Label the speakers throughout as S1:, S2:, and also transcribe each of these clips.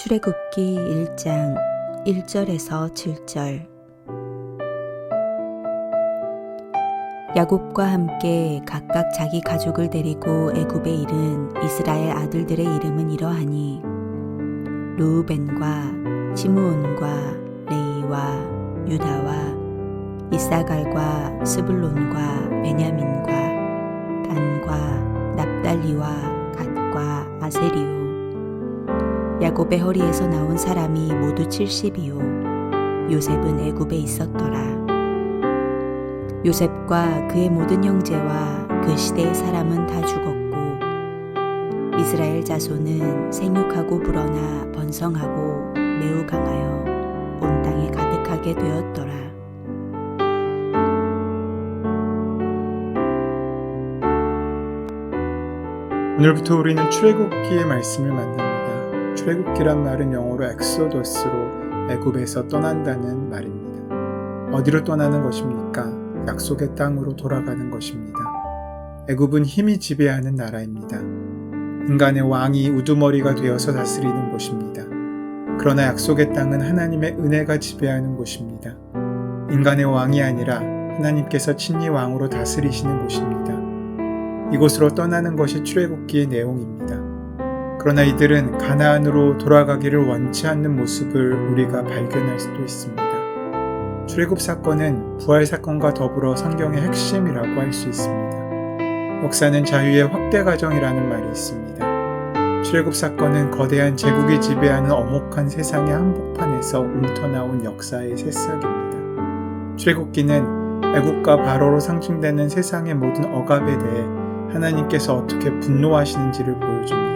S1: 출애굽기 1장 1절에서 7절. 야곱과 함께 각각 자기 가족을 데리고 애굽에 이른 이스라엘 아들들의 이름은 이러하니 르우벤과 시므온과 레이와 유다와 이사갈과 스불론과 베냐민과 단과 납달리와 갓과 아세리요. 야곱의 허리에서 나온 사람이 모두 70이요 요셉은 애굽에 있었더라. 요셉과 그의 모든 형제와 그 시대의 사람은 다 죽었고 이스라엘 자손은 생육하고 불어나 번성하고 매우 강하여 온 땅에 가득하게 되었더라.
S2: 오늘부터 우리는 출애굽기의 말씀을 만납니다. 출애굽기란 말은 영어로 엑소더스로 애굽에서 떠난다는 말입니다. 어디로 떠나는 것입니까? 약속의 땅으로 돌아가는 것입니다. 애굽은 힘이 지배하는 나라입니다. 인간의 왕이 우두머리가 되어서 다스리는 곳입니다. 그러나 약속의 땅은 하나님의 은혜가 지배하는 곳입니다. 인간의 왕이 아니라 하나님께서 친히 왕으로 다스리시는 곳입니다. 이곳으로 떠나는 것이 출애굽기의 내용입니다. 그러나 이들은 가나안으로 돌아가기를 원치 않는 모습을 우리가 발견할 수도 있습니다. 출애굽 사건은 부활 사건과 더불어 성경의 핵심이라고 할 수 있습니다. 역사는 자유의 확대 과정이라는 말이 있습니다. 출애굽 사건은 거대한 제국이 지배하는 엄혹한 세상의 한복판에서 움터나온 역사의 새싹입니다. 출애굽기는 애국과 바로로 상징되는 세상의 모든 억압에 대해 하나님께서 어떻게 분노하시는지를 보여줍니다.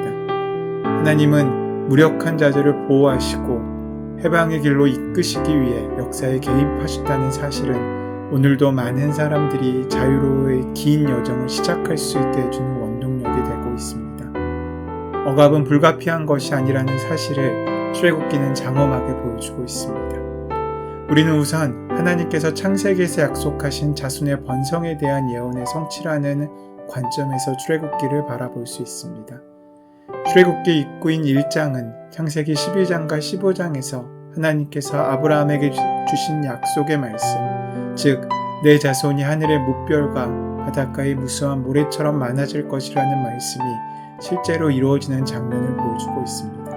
S2: 하나님은 무력한 자들을 보호하시고 해방의 길로 이끄시기 위해 역사에 개입하셨다는 사실은 오늘도 많은 사람들이 자유로의 긴 여정을 시작할 수 있게 해주는 원동력이 되고 있습니다. 억압은 불가피한 것이 아니라는 사실을 출애굽기는 장엄하게 보여주고 있습니다. 우리는 우선 하나님께서 창세기에서 약속하신 자손의 번성에 대한 예언의 성취라는 관점에서 출애굽기를 바라볼 수 있습니다. 출애굽기 입구인 1장은 창세기 12장과 15장에서 하나님께서 아브라함에게 주신 약속의 말씀, 즉 내 자손이 하늘의 무별과 바닷가의 무수한 모래처럼 많아질 것이라는 말씀이 실제로 이루어지는 장면을 보여주고 있습니다.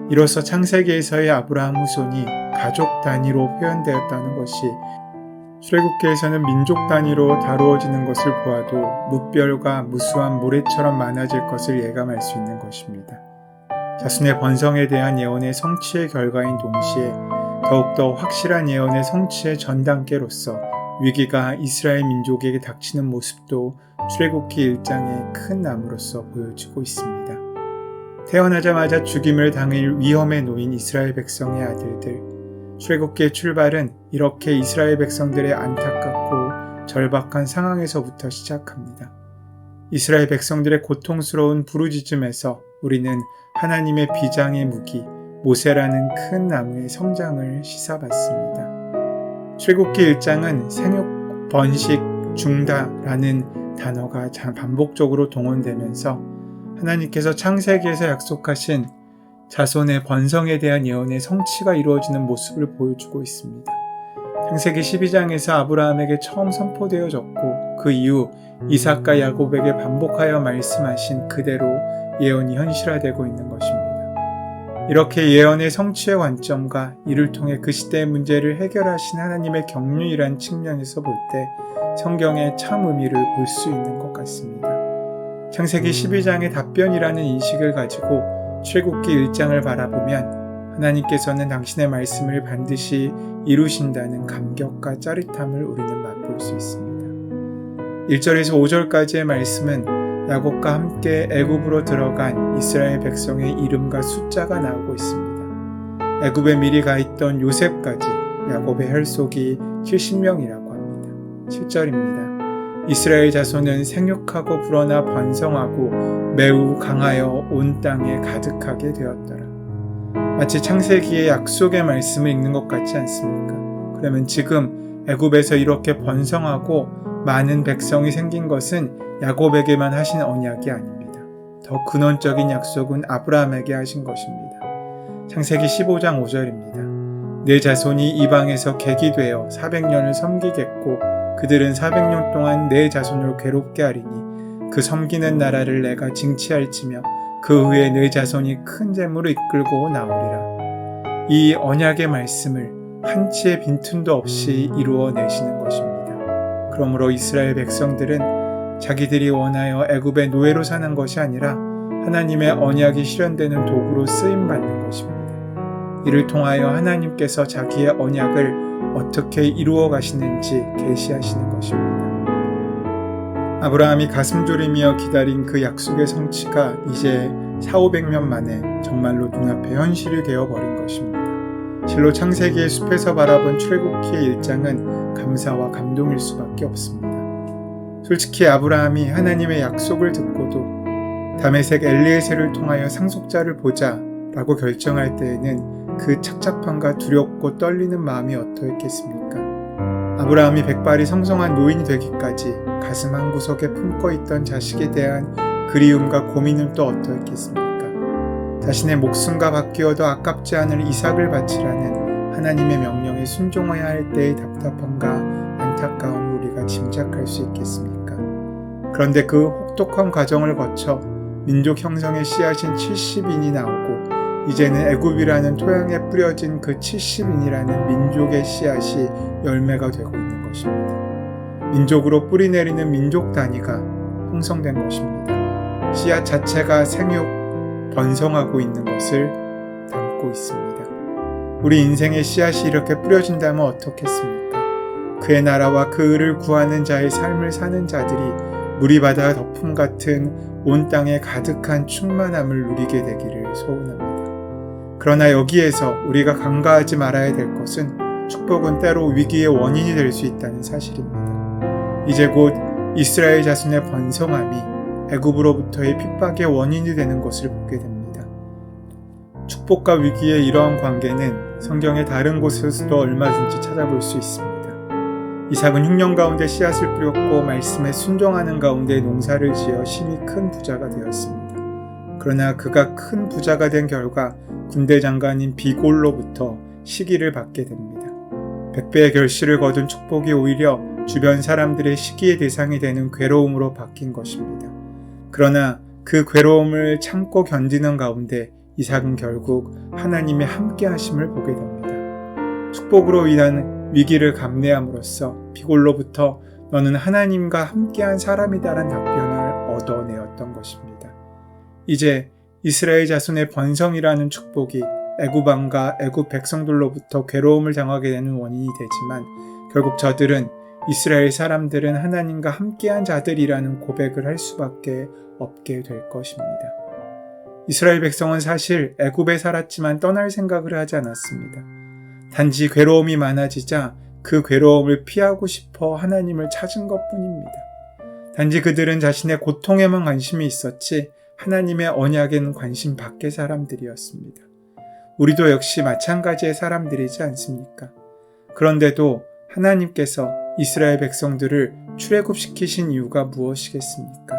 S2: 이로써 창세기에서의 아브라함 후손이 가족 단위로 표현되었다는 것이 출애굽기에서는 민족 단위로 다루어지는 것을 보아도 무별과 무수한 모래처럼 많아질 것을 예감할 수 있는 것입니다. 자손의 번성에 대한 예언의 성취의 결과인 동시에 더욱더 확실한 예언의 성취의 전 단계로서 위기가 이스라엘 민족에게 닥치는 모습도 출애굽기 1장의 큰 나무로서 보여지고 있습니다. 태어나자마자 죽임을 당할 위험에 놓인 이스라엘 백성의 아들들, 출애굽기의 출발은 이렇게 이스라엘 백성들의 안타깝고 절박한 상황에서부터 시작합니다. 이스라엘 백성들의 고통스러운 부르짖음에서 우리는 하나님의 비장의 무기 모세라는 큰 나무의 성장을 시사받습니다. 출애굽기 1장은 생육, 번식, 중다라는 단어가 반복적으로 동원되면서 하나님께서 창세기에서 약속하신 자손의 번성에 대한 예언의 성취가 이루어지는 모습을 보여주고 있습니다. 창세기 12장에서 아브라함에게 처음 선포되어졌고 그 이후 이삭과 야곱에게 반복하여 말씀하신 그대로 예언이 현실화되고 있는 것입니다. 이렇게 예언의 성취의 관점과 이를 통해 그 시대의 문제를 해결하신 하나님의 경륜이란 측면에서 볼 때 성경의 참 의미를 볼 수 있는 것 같습니다. 창세기 12장의 답변이라는 인식을 가지고 출애굽기 1장을 바라보면 하나님께서는 당신의 말씀을 반드시 이루신다는 감격과 짜릿함을 우리는 맛볼 수 있습니다. 1절에서 5절까지의 말씀은 야곱과 함께 애굽으로 들어간 이스라엘 백성의 이름과 숫자가 나오고 있습니다. 애굽에 미리 가 있던 요셉까지 야곱의 혈속이 70명이라고 합니다. 7절입니다. 이스라엘 자손은 생육하고 불어나 번성하고 매우 강하여 온 땅에 가득하게 되었더라. 마치 창세기의 약속의 말씀을 읽는 것 같지 않습니까? 그러면 지금 애굽에서 이렇게 번성하고 많은 백성이 생긴 것은 야곱에게만 하신 언약이 아닙니다. 더 근원적인 약속은 아브라함에게 하신 것입니다. 창세기 15장 5절입니다. 내 자손이 이방에서 객이 되어 400년을 섬기겠고 그들은 400년 동안 내 자손을 괴롭게 하리니 그 섬기는 나라를 내가 징치할지며 그 후에 내 자손이 큰 재물을 이끌고 나오리라. 이 언약의 말씀을 한치의 빈틈도 없이 이루어내시는 것입니다. 그러므로 이스라엘 백성들은 자기들이 원하여 애굽의 노예로 사는 것이 아니라 하나님의 언약이 실현되는 도구로 쓰임받는 것입니다. 이를 통하여 하나님께서 자기의 언약을 어떻게 이루어 가시는지 계시하시는 것입니다. 아브라함이 가슴 졸이며 기다린 그 약속의 성취가 이제 400~500년 만에 정말로 눈앞에 현실이 되어버린 것입니다. 실로 창세기의 숲에서 바라본 출애굽기의 일장은 감사와 감동일 수밖에 없습니다. 솔직히 아브라함이 하나님의 약속을 듣고도 다메섹 엘리에셀을 통하여 상속자를 보자 라고 결정할 때에는 그 착잡함과 두렵고 떨리는 마음이 어떠했겠습니까? 아브라함이 백발이 성성한 노인이 되기까지 가슴 한구석에 품고 있던 자식에 대한 그리움과 고민은 또 어떠했겠습니까? 자신의 목숨과 바뀌어도 아깝지 않을 이삭을 바치라는 하나님의 명령에 순종해야 할 때의 답답함과 안타까움을 우리가 짐작할 수 있겠습니까? 그런데 그 혹독한 과정을 거쳐 민족 형성의 씨앗인 70인이 나오고 이제는 애굽이라는 토양에 뿌려진 그 70인이라는 민족의 씨앗이 열매가 되고 있는 것입니다. 민족으로 뿌리내리는 민족 단위가 형성된 것입니다. 씨앗 자체가 생육, 번성하고 있는 것을 담고 있습니다. 우리 인생의 씨앗이 이렇게 뿌려진다면 어떻겠습니까? 그의 나라와 그를 구하는 자의 삶을 사는 자들이 무리바다 덮음 같은 온 땅에 가득한 충만함을 누리게 되기를 소원합니다. 그러나 여기에서 우리가 간과하지 말아야 될 것은 축복은 때로 위기의 원인이 될 수 있다는 사실입니다. 이제 곧 이스라엘 자손의 번성함이 애굽으로부터의 핍박의 원인이 되는 것을 보게 됩니다. 축복과 위기의 이러한 관계는 성경의 다른 곳에서도 얼마든지 찾아볼 수 있습니다. 이삭은 흉년 가운데 씨앗을 뿌렸고 말씀에 순종하는 가운데 농사를 지어 심히 큰 부자가 되었습니다. 그러나 그가 큰 부자가 된 결과 군대 장관인 비골로부터 시기를 받게 됩니다. 100배의 결실을 거둔 축복이 오히려 주변 사람들의 시기의 대상이 되는 괴로움으로 바뀐 것입니다. 그러나 그 괴로움을 참고 견디는 가운데 이삭은 결국 하나님의 함께 하심을 보게 됩니다. 축복으로 인한 위기를 감내함으로써 비골로부터 너는 하나님과 함께한 사람이다라는 답변을 얻어내었던 것입니다. 이제 이스라엘 자손의 번성이라는 축복이 애굽 왕과 애굽 백성들로부터 괴로움을 당하게 되는 원인이 되지만 결국 저들은 이스라엘 사람들은 하나님과 함께한 자들이라는 고백을 할 수밖에 없게 될 것입니다. 이스라엘 백성은 사실 애굽에 살았지만 떠날 생각을 하지 않았습니다. 단지 괴로움이 많아지자 그 괴로움을 피하고 싶어 하나님을 찾은 것뿐입니다. 단지 그들은 자신의 고통에만 관심이 있었지 하나님의 언약에는 관심 밖의 사람들이었습니다. 우리도 역시 마찬가지의 사람들이지 않습니까? 그런데도 하나님께서 이스라엘 백성들을 출애굽시키신 이유가 무엇이겠습니까?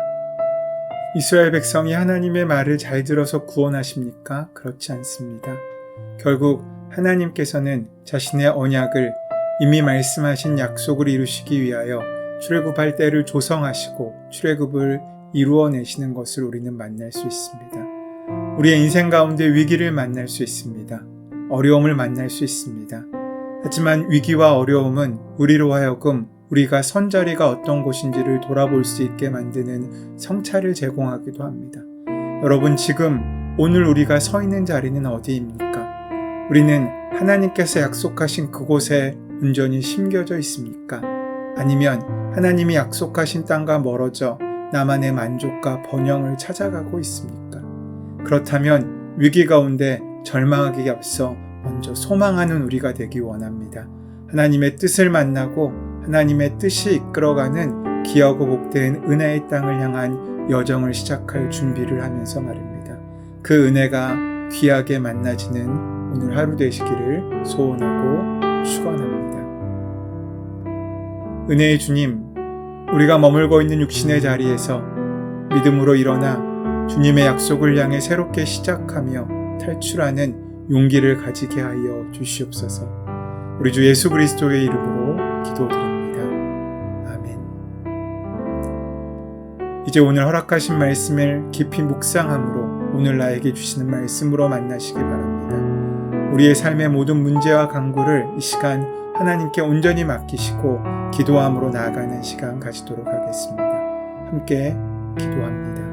S2: 이스라엘 백성이 하나님의 말을 잘 들어서 구원하십니까? 그렇지 않습니다. 결국 하나님께서는 자신의 언약을 이미 말씀하신 약속을 이루시기 위하여 출애굽할 때를 조성하시고 출애굽을 이루어내시는 것을 우리는 만날 수 있습니다. 우리의 인생 가운데 위기를 만날 수 있습니다. 어려움을 만날 수 있습니다. 하지만 위기와 어려움은 우리로 하여금 우리가 선 자리가 어떤 곳인지를 돌아볼 수 있게 만드는 성찰을 제공하기도 합니다. 여러분, 지금 오늘 우리가 서 있는 자리는 어디입니까? 우리는 하나님께서 약속하신 그곳에 온전히 심겨져 있습니까? 아니면 하나님이 약속하신 땅과 멀어져 나만의 만족과 번영을 찾아가고 있습니까? 그렇다면 위기 가운데 절망하기에 앞서 먼저 소망하는 우리가 되기 원합니다. 하나님의 뜻을 만나고 하나님의 뜻이 이끌어가는 귀하고 복된 은혜의 땅을 향한 여정을 시작할 준비를 하면서 말입니다. 그 은혜가 귀하게 만나지는 오늘 하루 되시기를 소원하고 축원합니다. 은혜의 주님, 우리가 머물고 있는 육신의 자리에서 믿음으로 일어나 주님의 약속을 향해 새롭게 시작하며 탈출하는 용기를 가지게 하여 주시옵소서. 우리 주 예수 그리스도의 이름으로 기도드립니다. 아멘. 이제 오늘 허락하신 말씀을 깊이 묵상함으로 오늘 나에게 주시는 말씀으로 만나시기 바랍니다. 우리의 삶의 모든 문제와 간구를 이 시간 하나님께 온전히 맡기시고 기도함으로 나아가는 시간 가지도록 하겠습니다. 함께 기도합니다.